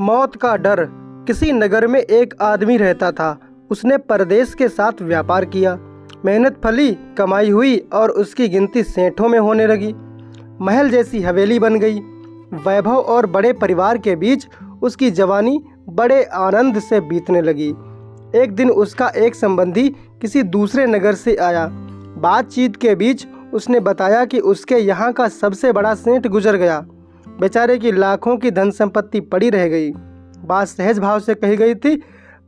मौत का डर। किसी नगर में एक आदमी रहता था। उसने परदेश के साथ व्यापार किया। मेहनत फली, कमाई हुई और उसकी गिनती सेंठों में होने लगी। महल जैसी हवेली बन गई। वैभव और बड़े परिवार के बीच उसकी जवानी बड़े आनंद से बीतने लगी। एक दिन उसका एक संबंधी किसी दूसरे नगर से आया। बातचीत के बीच उसने बताया कि उसके यहाँ का सबसे बड़ा सेठ गुजर गया। बेचारे की लाखों की धन संपत्ति पड़ी रह गई। बात सहज भाव से कही गई थी,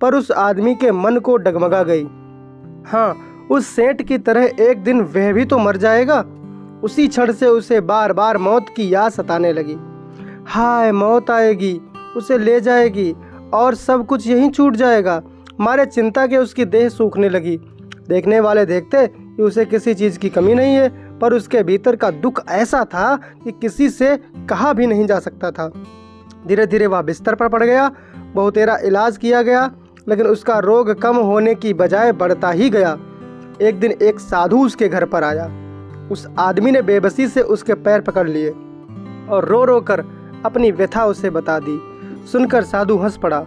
पर उस आदमी के मन को डगमगा गई। हाँ, उस सेठ की तरह एक दिन वह भी तो मर जाएगा। उसी क्षण से उसे बार बार मौत की याद सताने लगी। हाय, मौत आएगी, उसे ले जाएगी और सब कुछ यहीं छूट जाएगा। मारे चिंता के उसकी देह सूखने लगी। देखने वाले देखते कि उसे किसी चीज़ की कमी नहीं है, पर उसके भीतर का दुख ऐसा था कि किसी से कहा भी नहीं जा सकता था। धीरे धीरे वह बिस्तर पर पड़ गया। बहुतेरा इलाज किया गया, लेकिन उसका रोग कम होने की बजाय बढ़ता ही गया। एक दिन एक साधु उसके घर पर आया। उस आदमी ने बेबसी से उसके पैर पकड़ लिए और रो रो कर अपनी व्यथा उसे बता दी। सुनकर साधु हंस पड़ा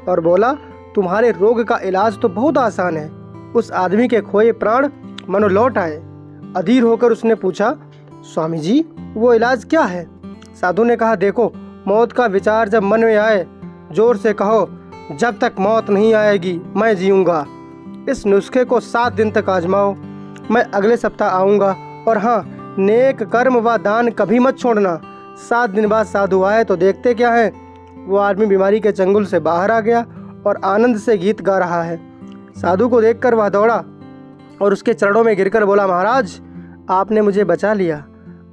और बोला, तुम्हारे रोग का इलाज तो बहुत आसान है। उस आदमी के खोए प्राण मनो लौट आए। अधीर होकर उसने पूछा, स्वामी जी, वो इलाज क्या है? साधु ने कहा, देखो, मौत का विचार जब मन में आए, जोर से कहो, जब तक मौत नहीं आएगी मैं जीऊँगा। इस नुस्खे को 7 दिन तक आजमाओ। मैं अगले सप्ताह आऊँगा। और हाँ, नेक कर्म व दान कभी मत छोड़ना। 7 दिन बाद साधु आए तो देखते क्या है, वो आदमी बीमारी के चंगुल से बाहर आ गया और आनंद से गीत गा रहा है। साधु को देखकर वह दौड़ा और उसके चरणों में गिरकर बोला, महाराज, आपने मुझे बचा लिया।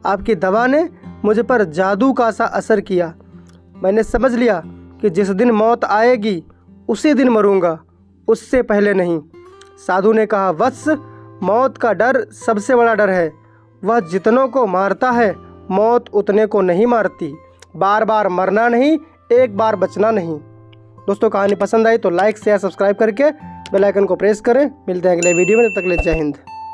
आपकी दवा ने मुझ पर जादू का सा असर किया। मैंने समझ लिया कि जिस दिन मौत आएगी उसी दिन मरूंगा, उससे पहले नहीं। साधु ने कहा, वत्स, मौत का डर सबसे बड़ा डर है। वह जितनों को मारता है, मौत उतने को नहीं मारती। बार बार मरना नहीं, एक बार बचना नहीं। दोस्तों, कहानी पसंद आई तो लाइक शेयर सब्सक्राइब करके बेल आइकन को प्रेस करें। मिलते हैं अगले वीडियो में, तब तक के लिए जय हिंद।